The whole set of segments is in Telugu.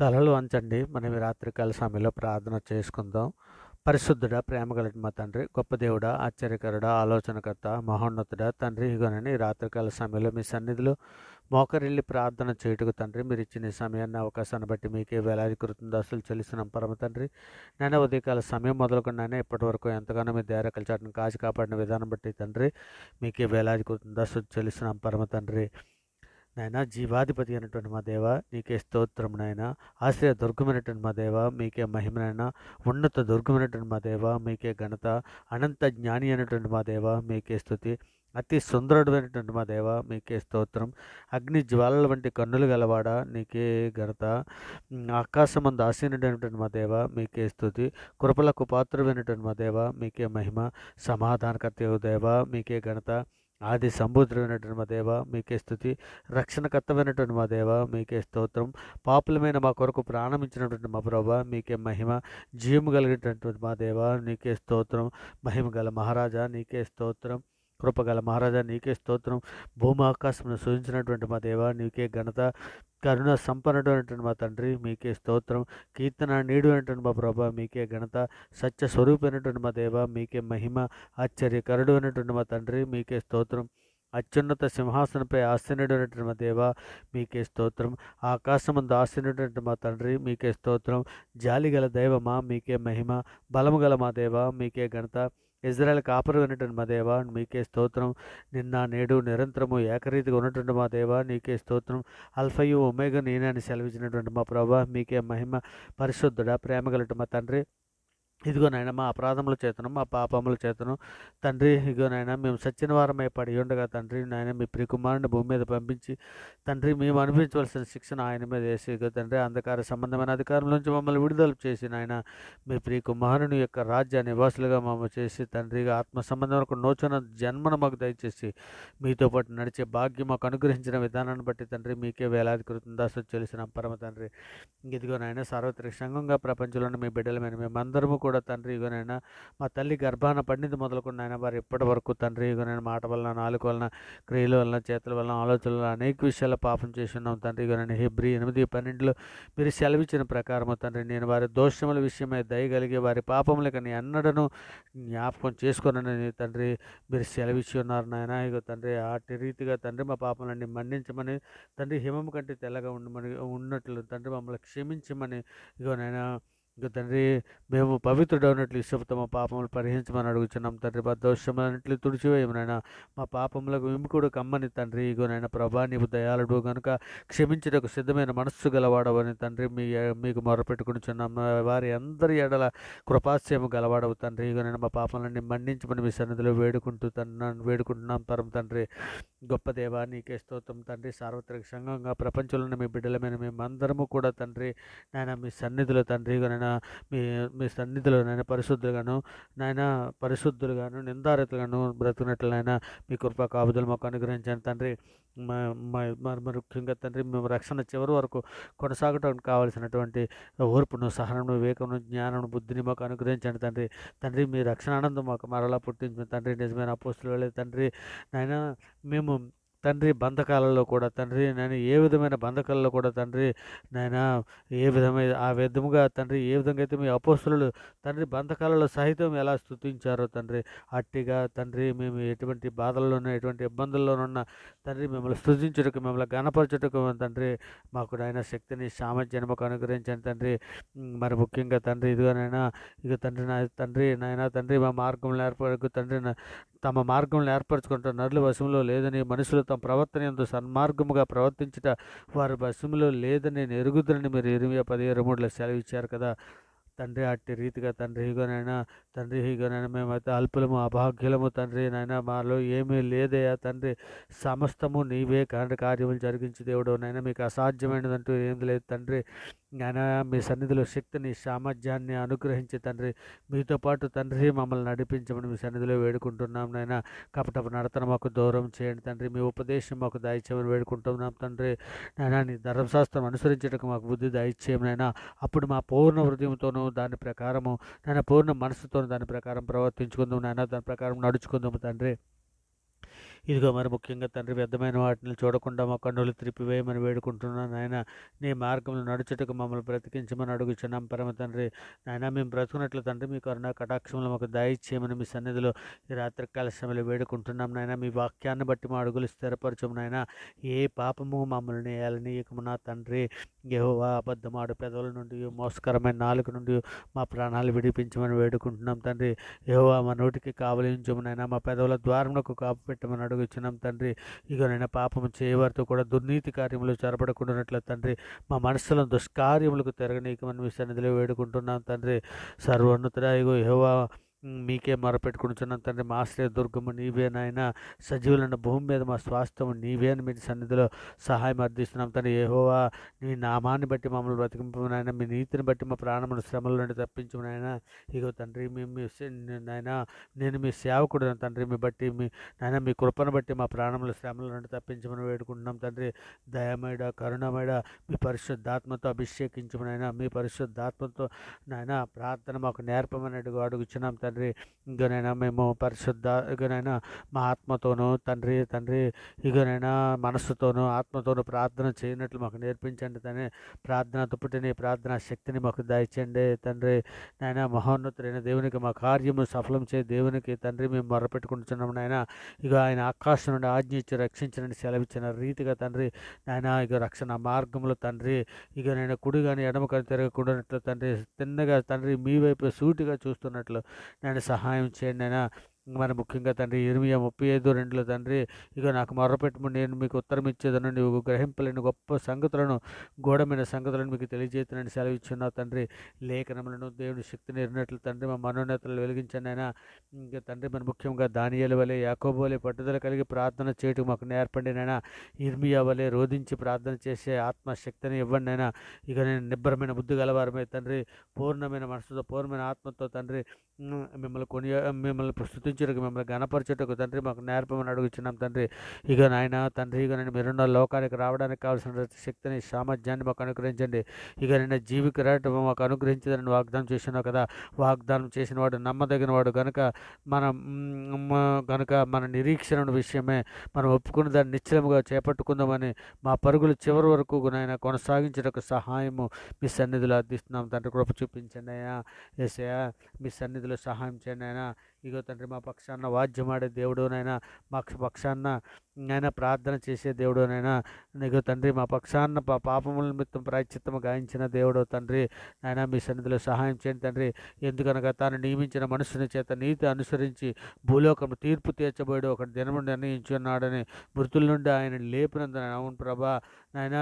తలలు వంచండి. మనం ఈ రాత్రికాల సమయంలో ప్రార్థన చేసుకుందాం. పరిశుద్ధుడా, ప్రేమ కలిగిన మా తండ్రి, గొప్ప దేవుడా, ఆశ్చర్యకరుడా, ఆలోచనకర్త, మహోన్నతుడా తండ్రి, ఇగోనని ఈ రాత్రికాల సమయంలో మీ సన్నిధిలో మోకరిల్లి ప్రార్థన చేయుటకు తండ్రి, మీరు ఇచ్చిన ఈ సమయాన్ని, అవకాశాన్ని బట్టి మీకే వేలాది కృతజ్ఞతాస్తులు చెల్లిస్తున్నాం పరమ తండ్రి. నాయన ఉదయకాల సమయం మొదలుకొని నాయన ఇప్పటి వరకు ఎంతగానో మీ దయరేఖల చాటును కాచి కాపాడిన విధానం బట్టి తండ్రి, మీకే వేలాది కృతజ్ఞతాస్తులు చెల్లిస్తున్నాం పరమ తండ్రి. నాయన జీవాధిపతి అయినటువంటి మా దేవ, నీకే స్తోత్రం నాయన. ఆశ్రయ దుర్గమైనటువంటి మా దేవ, మీకే మహిమనైనా. ఉన్నత దుర్గమైనటువంటి మా దేవ, మీకే ఘనత. అనంత జ్ఞాని అయినటువంటి మా దేవ, మీకే స్తుతి. అతి సుందరుడైనటువంటి మా దేవ, మీకే స్తోత్రం. అగ్ని జ్వాలల వంటి కన్నులు గలవాడ, నీకే ఘనత. ఆకాశమందు ఆసీనుడైనటువంటి మా దేవ, మీకే స్తుతి. కృపలకు పాత్రుడైనటువంటి మా దేవ, మీకే మహిమ. సమాధానకర్త దేవ, మీకే ఘనత. ఆది సంబూతుడైనటువంటి మా దేవ, మీకే స్తుతి. రక్షణకర్తమైనటువంటి మా దేవ, మీకే స్తోత్రం. పాపులమైన మా కొరకు ప్రాణం ఇచ్చినటువంటి మా ప్రభ, మీకే మహిమ. జీవము కలిగినటువంటి మా దేవ, నీకే స్తోత్రం. మహిమ గల మహారాజా, నీకే స్తోత్రం. కృపగల మహారాజా, నీకే స్తోత్రం. భూమి ఆకాశమును సూచించినటువంటి మా దేవ, నీకే ఘనత. కరుణ సంపన్నుడైనటువంటి మా తండ్రి, మీకే స్తోత్రం. కీర్తన నీడు అయినటువంటి మా ప్రభ, మీకే ఘనత. సత్య స్వరూపమైనటువంటి మా దేవ, మీకే మహిమ. ఆశ్చర్యకరుడు అయినటువంటి మా తండ్రి, మీకే స్తోత్రం. అత్యున్నత సింహాసనంపై ఆసీనుడైనటువంటి మా దేవ, మీకే స్తోత్రం. ఆకాశమందు ఆసీనుడైనటువంటి మా తండ్రి, మీకే స్తోత్రం. జాలిగల దైవమా, మీకే మహిమ. బలము గల మా దేవ, మీకే ఘనత. ఇజ్రాయెల్ కాపురం అయినటువంటి మా దేవ, మీకే స్తోత్రం. నిన్న నేడు నిరంతరము ఏకరీతిగా ఉన్నటువంటి మా దేవ, నీకే స్తోత్రం. అల్ఫయు ఒమేగా నేనే అని సెలవిచ్చినటువంటి మా ప్రభా, మీకే మహిమ. పరిశుద్ధుడా, ప్రేమ గలట మా తండ్రి, ఇదిగో నాయన మా అపరాధముల చేతను, మా పాపముల చేతను తండ్రి, ఇదిగో నాయన మేము సచ్చిన వారమై పడి ఉండగా తండ్రి, నాయన మీ ప్రియకుమారుని భూమి మీద పంపించి తండ్రి, మేము అనుభవించవలసిన శిక్షణ ఆయన మీద వేసి, ఇదిగో తండ్రి, అంధకార సంబంధమైన అధికారం నుంచి మమ్మల్ని విడుదల చేసి నాయన, మీ ప్రియకుమారుని యొక్క రాజ్య నివాసులుగా మమ్మల్ని చేసి తండ్రి, ఆత్మ సంబంధమైన నూతన జన్మను మాకు దయచేసి మీతో పాటు నడిచే భాగ్యం మాకు అనుగ్రహించిన విధానాన్ని బట్టి తండ్రి, మీకే వేలాది కృతజ్ఞతాస్తులు చెల్లిస్తున్నాం పరమ తండ్రి. ఇదిగో నాయన సార్వత్రిక సంఘంగా ప్రపంచంలోని మీ బిడ్డలమైన మేమందరము కూడా తండ్రి, ఇగోనైనా మా తల్లి గర్భాన పండింది మొదలుకొని ఆయన వారు ఇప్పటి వరకు తండ్రి, ఇగోనైనా మాట వలన, నాలుక వలన, క్రియల వలన, చేతుల వలన, ఆలోచనల వలన అనేక విషయాల పాపం చేసి ఉన్నాం తండ్రి. ఇగోనైనా హెబ్రీ 8:12 మీరు సెలవిచ్చిన ప్రకారము తండ్రి, నేను వారి దోషముల విషయమై దయగలిగి వారి పాపములకి నీ అన్నడను జ్ఞాపకం చేసుకున్నానని తండ్రి మీరు సెలవిచ్చి ఉన్నారు నాయన. ఇగో తండ్రి, అటు రీతిగా తండ్రి మా పాపములన్నీ మన్నించమని తండ్రి, హిమము కంటే తెల్లగా ఉండమని ఉన్నట్లు తండ్రి మమ్మల్ని క్షమించమని, ఇగో నాయన, ఇక తండ్రి, మేము పవిత్రుడైనట్లు ఇష్టపడతా మా పాపములు పరిహరించమని అడుగుచున్నాం తండ్రి. మా దోషములన్నింటినీ తుడిచివేయమనైనా, మా పాపములకు విముఖుడు కమ్మని తండ్రి. ఇగోనైనా ప్రభా, నీవు దయాళుడు గనుక క్షమించుటకు సిద్ధమైన మనస్సు గలవాడవని తండ్రి, మీకు మొరపెట్టుకునిచున్నాం. వారి అందరి ఎడల కృపాస్యము గలవాడవు తండ్రి. ఇగోనైనా మా పాపములన్నీ మన్నించమని మీ సన్నిధిలో వేడుకుంటున్నాం పరమ తండ్రి. గొప్ప దేవా, నీకే స్తోత్రం తండ్రి. సార్వత్రిక సంఘంగా ప్రపంచంలోని మీ బిడ్డలమైన మేమందరము కూడా తండ్రి, నాయన మీ సన్నిధిలో తండ్రి, నాయన మీ మీ సన్నిధిలో నాయన పరిశుద్ధులుగాను నిందారతులుగాను బ్రతుకున్నట్లు నాయన మీ కృపా కాపుదలు మాకు అనుగ్రహించండి తండ్రి. మరి ముఖ్యంగా తండ్రి, మేము రక్షణ చివరి వరకు కొనసాగటానికి కావలసినటువంటి ఓర్పును, సహనము, వివేకమును, జ్ఞానము, బుద్ధిని మాకు అనుగ్రహించండి తండ్రి. తండ్రి, మీ రక్షణ ఆనందం మాకు మరలా పుట్టించిన తండ్రి, నిజమైన అపోస్తులు వెళ్ళే తండ్రి, నాయన మేము తండ్రి బంధకాలలో కూడా తండ్రి, నేను ఏ విధమైన బంధకాలలో కూడా తండ్రి, నాయన ఏ విధమైన ఆ విధముగా తండ్రి, ఏ విధంగా అయితే మీ అపోస్తులు తండ్రి బంధకాలలో సహితం ఎలా స్తుతించారో తండ్రి, అట్టిగా తండ్రి మేము ఎటువంటి బాధల్లోనూ ఎటువంటి ఇబ్బందుల్లోనున్న తండ్రి మిమ్మల్ని స్తుతించుటకు, మిమ్మల్ని గణపరచుటకు తండ్రి మాకు నాయన శక్తిని, సామర్థ్యాన్ని మాకు అనుగ్రహించండి తండ్రి. మరి ముఖ్యంగా తండ్రి, ఇదిగోనైనా ఇక తండ్రి, నాయన తండ్రి, మా మార్గంలో ఏర్పడకు తండ్రి, తమ మార్గంలో ఏర్పరచుకుంటారు నరుల వశంలో లేదని, మనుషులు తమ ప్రవర్తన యందు సన్మార్గముగా ప్రవర్తించుట వారి వశంలో లేదని నేను ఎరుగుదునని మీరు ఇర్మియా 10:23 సెలవిచ్చారు కదా తండ్రి. అట్టి రీతిగా తండ్రి, ఇగోనైనా మేమైతే అల్పులము, అభాగ్యులము తండ్రి. నాయన మాలో ఏమీ లేదయ్యా తండ్రి, సమస్తము నీవే కార్యములు జరిగించి దేవుడు నైనా, మీకు అసాధ్యమైనదంటూ ఏం లేదు తండ్రి. నాయన మీ సన్నిధిలో శక్తిని, సామర్థ్యాన్ని అనుగ్రహించి తండ్రి, మీతో పాటు తండ్రి మమ్మల్ని నడిపించమని మీ సన్నిధిలో వేడుకుంటున్నాం నాయన. కపటపు నడతను మాకు దూరం చేయండి తండ్రి, మీ ఉపదేశం మాకు దయచేయమని వేడుకుంటున్నాం తండ్రి. నాయన నీ ధర్మశాస్త్రం అనుసరించడానికి మాకు బుద్ధి దయచేయమనైనా, అప్పుడు మా పూర్ణ హృదయంతోనూ దాని ప్రకారము, నాయన పూర్ణ మనసుతోనూ దాని ప్రకారం ప్రవర్తించుకుందాం నాయన, దాని ప్రకారం నడుచుకుందాము తండ్రి. ఇదిగో మరి ముఖ్యంగా తండ్రి వ్యర్థమైన వాటిని చూడకుండా మా కన్నులు త్రిప్పివేయమని వేడుకుంటున్నాను నాయన. నీ మార్గంలో నడుచుటకు మమ్మల్ని బ్రతికించమని అడుగుచున్నాం పరమ తండ్రి. నాయన మేము బ్రతుకున్నట్లు తండ్రి మీ కరుణ కటాక్షంలో మాకు దయచేయమని మీ సన్నిధిలో ఈ రాత్రికాల సమయంలో వేడుకుంటున్నాం నాయన. మీ వాక్యాన్ని బట్టి మా అడుగులు స్థిరపరచము నాయన. ఏ పాపము మమ్మల్ని ఏలనీయకము నా తండ్రి. యెహోవా అబద్ధమాడు పెదవుల నుండి మోసకరమైన నాలుక నుండి మా ప్రాణాలు విడిపించమని వేడుకుంటున్నాం తండ్రి. యెహోవా మా నోటికి కావలి ఉంచము నాయన. మా పెదవుల ద్వారమునకు కాపు పెట్టమని అడుగుచున్నాం తండ్రి. ఇగోనైనా పాపము చేయవారితో కూడా దుర్నీతి కార్యములు జరపడకుండానట్లు తండ్రి. మా మనస్సులో దుష్కార్యములకు తిరగనీయకమని మీ సన్నిధిలో వేడుకుంటున్నాం తండ్రి. సర్వోన్నతుడా ఇగో యెహోవా మీకే మొరపెట్టుకుంటున్నాం తండ్రి. మా ఆశ్రయ దుర్గము నీవే నాయన. సజీవులైన భూమి మీద మా స్వాస్థ్యము నీవే అని మీ సన్నిధిలో సహాయం అర్థిస్తున్నాం తండ్రి. యెహోవా నీ నామాన్ని బట్టి మమ్మల్ని బ్రతికింపు నాయన. మీ నీతిని బట్టి మా ప్రాణమును శ్రమల నుండి తప్పించు నాయన. ఇగో తండ్రి మేము నాయన నేను మీ సేవకుడు తండ్రి. మీ బట్టి నాయన మీ కృపను బట్టి మా ప్రాణముల శ్రమల నుండి తప్పించమని వేడుకుంటున్నాం తండ్రి. దయమేడ కరుణమేడ మీ పరిశుద్ధాత్మతో అభిషేకించము నాయన. మీ పరిశుద్ధాత్మతో నాయన ప్రార్థన మాకు నేర్పమని అడుగుచున్నాం తండ్రి. ఇగనైనా మేము ఇగనైనా మా ఆత్మతోనూ తండ్రి ఇగనైనా మనస్సుతోనూ ఆత్మతోనూ ప్రార్థన చేయనట్లు మాకు నేర్పించండి తండ్రి. ప్రార్థనతో పుట్టిన ప్రార్థన శక్తిని మాకు దయచేయండి తండ్రి. నాయన మహోన్నతుడైన దేవునికి మా కార్యము సఫలం చే దేవునికి తండ్రి మేము మొరపెట్టుకుంటున్నాం నాయన. ఇక ఆయన ఆకాశం నుండి ఆజ్ఞ ఇచ్చి రక్షించనని సెలవిచ్చిన రీతిగా తండ్రి నాయన ఇక రక్షణ మార్గంలో తండ్రి ఇక నేను కుడి కానీ ఎడమ కానీ తిరగకుండానట్లు తండ్రి తిన్నగా తండ్రి మీ వైపు సూటిగా చూస్తున్నట్లు నేను సహాయం చేయండి అయినా. మరి ముఖ్యంగా తండ్రి ఇర్మియా 35:2 తండ్రి ఇక నాకు మొర్రపెట్టుము నేను మీకు ఉత్తరం ఇచ్చేదను. నువ్వు గ్రహింపలేని గొప్ప సంగతులను గూఢమైన సంగతులను మీకు తెలియజేతునని సెలవిచ్చున్నావు తండ్రి. లేఖనములను దేవుని శక్తిని ఎరిగినట్లు తండ్రి మా మనోనేతలు వెలిగించండి అయినా. ఇంకా తండ్రి మరి ముఖ్యంగా దానియేలు వలె యాకోబు వలె పట్టుదల కలిగి ప్రార్థన చేయటం మాకు నేర్పండి నైనా. ఇర్మియా వలె రోధించి ప్రార్థన చేసే ఆత్మశక్తిని ఇవ్వండి అయినా. ఇక నేను నిబ్బరమైన బుద్ధి గలవారమే తండ్రి. పూర్ణమైన మనసుతో పూర్ణమైన ఆత్మతో తండ్రి మిమ్మల్ని స్తుతించుటకు మిమ్మల్ని గణపరచుటకు తండ్రి మాకు నేర్పమని అడుగుచున్నాం తండ్రి. ఇక నాయన తండ్రి ఇక నేను మీరున్న లోకానికి రావడానికి కావాల్సిన శక్తిని సామర్థ్యాన్ని మాకు అనుగ్రహించండి. ఇక నేను జీవికి రావటం మాకు అనుగ్రహించదని వాగ్దానం చేసినావు కదా. వాగ్దానం చేసిన వాడు నమ్మదగిన వాడు గనుక మన నిరీక్షణ విషయమే మనం ఒప్పుకున్న దాన్ని నిశ్చలముగా చేపట్టుకుందామని మా పరుగులు చివరి వరకు నాయన కొనసాగించడానికి సహాయము మీ సన్నిధిలో అర్థిస్తున్నాం తండ్రి. కృప చూపించండి అయ్యా. యేసయ్యా మీ సన్నిధిలో సహాయం చేయండి అయినా. ఇగో తండ్రి మా పక్షాన వాద్యమాడే దేవుడునైనా మా పక్షాన నైనా ప్రార్థన చేసే దేవుడునైనా ఇగో తండ్రి మా పక్షాన పాపముల నిమిత్తం ప్రాయశ్చిత్తము గాయించిన దేవుడు తండ్రి నాయన మీ సన్నిధిలో సహాయం చేయండి తండ్రి. ఎందుకనగా తాను నియమించిన మనుషుని చేత నీతి అనుసరించి భూలోకము తీర్పు తీర్చబోయాడు ఒక దినము నిర్ణయించున్నాడని మృతుల నుండి ఆయన లేపినందున అవును ప్రభా నాయన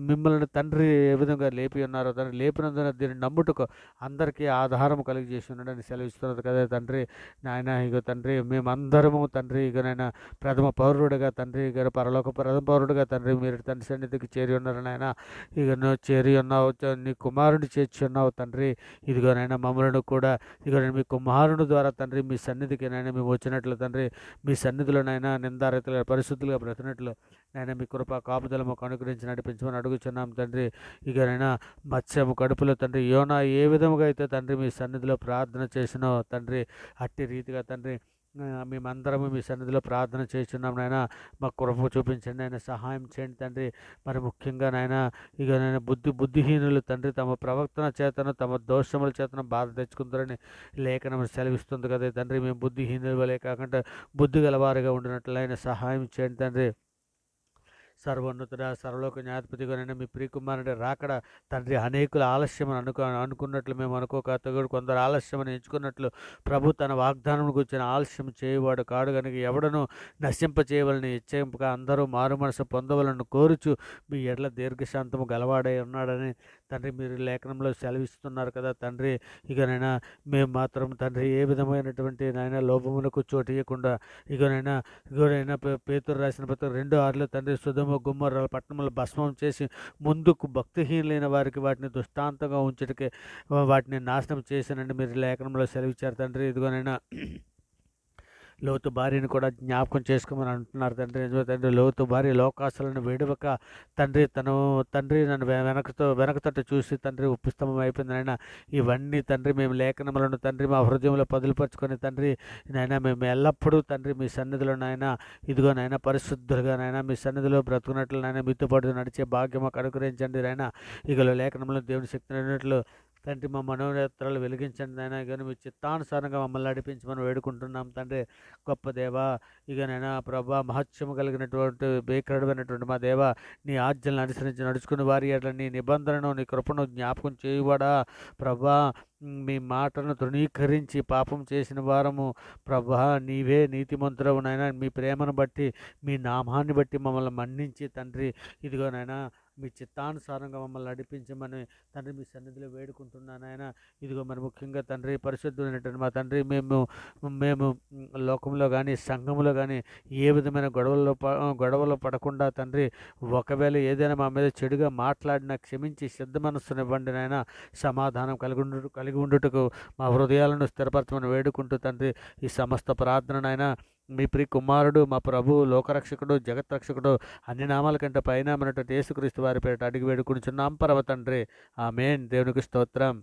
మిమ్మల్ని తండ్రి ఏ విధంగా లేపి ఉన్నారో తండ్రి లేపినందున దీన్ని నమ్ముటకు అందరికీ ఆధారం కలిగజేసి ఉన్నాడని సెలవిస్తున్నది కదా తండ్రి. నాయన ఇక తండ్రి మేమందరము తండ్రి ఇక నాయన ప్రథమ పౌరుడుగా తండ్రి ఇక పరలోక ప్రథమ పౌరుడుగా తండ్రి మీరు తండ్రి సన్నిధికి చేరి ఉన్నారు నాయన. ఇక నువ్వు చేరి ఉన్నావు నీ కుమారుని చేర్చి ఉన్నావు తండ్రి. ఇదిగోనైనా మమ్మల్ని కూడా ఇక మీ కుమారుని ద్వారా తండ్రి మీ సన్నిధికి నాయన మేము వచ్చినట్లు తండ్రి మీ సన్నిధిలో నాయన నిందారతులుగా పరిశుద్ధులుగా బ్రతినట్లు నాయన మీ కృప కాపుదల మాకు అనుగ్రహించి నడిపించమని అడుగుచున్నాం తండ్రి. ఇకనైనా మత్స్యము కడుపులో తండ్రి యోనా ఏ విధముగా అయితే తండ్రి మీ సన్నిధిలో ప్రార్థన చేసినో తండ్రి అట్టి రీతిగా తండ్రి మేమందరము మీ సన్నిధిలో ప్రార్థన చేస్తున్నాం నాయన. మాకు కృప చూపించండి ఆయన సహాయం చేయండి తండ్రి. మరి ముఖ్యంగా నాయన ఇక నేను బుద్ధిహీనులు తండ్రి తమ ప్రవర్తన చేతను తమ దోషముల చేతను బాధ తెచ్చుకుంటారని లేఖనం సెలవిస్తుంది కదా తండ్రి. మేము బుద్ధిహీనుల వలె కాకుండా బుద్ధి గలవారిగా ఉండినట్లు ఆయన సహాయం చేయండి తండ్రి. సర్వోన్నతుడ సర్వలోక న్యాయపతిగానైనా మీ ప్రియకుమారుడి రాకడ తండ్రి అనేకులు ఆలస్యం అనుకున్నట్లు మేము అనుకోక కొందరు ఆలస్యమని ఎంచుకున్నట్లు ప్రభు తన వాగ్దానం గురించిన ఆలస్యం చేయవాడు కాడు కనుక ఎవడను నశింప చేయవలని హెచ్చరింపక అందరూ మారు మనసు పొందవలను కోరుచు మీ ఎడ్ల దీర్ఘశాంతము గలవాడై ఉన్నాడని తండ్రి మీరు లేఖనంలో సెలవిస్తున్నారు కదా తండ్రి. ఇకనైనా మేము మాత్రం తండ్రి ఏ విధమైనటువంటి నాయన లోపములకు చోటు ఇవ్వకుండా ఇగనైనా పేతురు రాసిన పత్రిక 2:6 తండ్రి సుధమ గుమ్మర పట్టణములు భస్మం చేసి ముందుకు భక్తిహీనులైన వారికి వాటిని దృష్టాంతంగా ఉంచటకే వాటిని నాశనం చేశానండి మీరు లేఖనంలో సెలవిచ్చారు తండ్రి. ఇదిగోనైనా లోతు భార్యను కూడా జ్ఞాపకం చేసుకోమని అంటున్నారు తండ్రి. నిజమే తండ్రి, లోతు భార్య లోకాశలను విడవక తండ్రి తండ్రి నన్ను వెనక తట్టు చూసి తండ్రి ఉప్పుస్తంభం అయిపోయింది నాయన. ఇవన్నీ తండ్రి మేము లేఖనములను తండ్రి మా హృదయంలో పదులుపరుచుకొని తండ్రి నాయన మేము ఎల్లప్పుడూ తండ్రి మీ సన్నిధిలో నాయన ఇదిగో నాయన పరిశుద్ధులుగా నాయన మీ సన్నిధిలో బ్రతుకున్నట్లు నాయన మీతో పాటు నడిచే భాగ్యం మాకు అనుగ్రహించండి నాయన. ఇక లేఖనంలో దేవుని శక్తి నడినట్లు తండ్రి మా మనోనేత్రాలు వెలిగించండి నాయన. కానీ మీ చిత్తానుసారంగా మమ్మల్ని నడిపించమని వేడుకుంటున్నాం తండ్రి. గొప్ప దేవా, ఇకనైనా ప్రభా మహత్యము కలిగినటువంటి భీకరుడమైనటువంటి మా దేవ, నీ ఆజ్ఞలను అనుసరించి నడుచుకుని వారి ఎడల నీ నిబంధనను నీ కృపను జ్ఞాపకం చేయువాడా ప్రభా. మీ మాటను తృణీకరించి పాపం చేసిన వారము ప్రభా, నీవే నీతిమంతుడవు నాయన. మీ ప్రేమను బట్టి మీ నామాన్ని బట్టి మమ్మల్ని మన్నించి తండ్రి ఇదిగో నాయన మీ చిత్తానుసారంగా మమ్మల్ని నడిపించమని తండ్రి మీ సన్నిధిలో వేడుకుంటున్నాను ఆయన. ఇదిగో మరి ముఖ్యంగా తండ్రి పరిశుద్ధమైనటువంటి మా తండ్రి మేము లోకంలో కానీ సంఘంలో కానీ ఏ విధమైన గొడవలో పడకుండా తండ్రి ఒకవేళ ఏదైనా మా మీద చెడుగా మాట్లాడినా క్షమించి సిద్ధ మనస్సునివ్వండి నాయన. సమాధానం కలిగి ఉండుటకు మా హృదయాలను స్థిరపరచమని వేడుకుంటూ తండ్రి ఈ సమస్త ప్రార్థన నాయన మీ ప్రియ కుమారుడు మా ప్రభువు లోకరక్షకుడు జగత్రక్షకుడు అన్ని నామాల కంటే పైనామైనటువంటి యేసుక్రీస్తు వారి పేరిట అడిగి వేడుకుంటున్నాం పరమ తండ్రి. ఆమేన్. దేవునికి స్తోత్రం.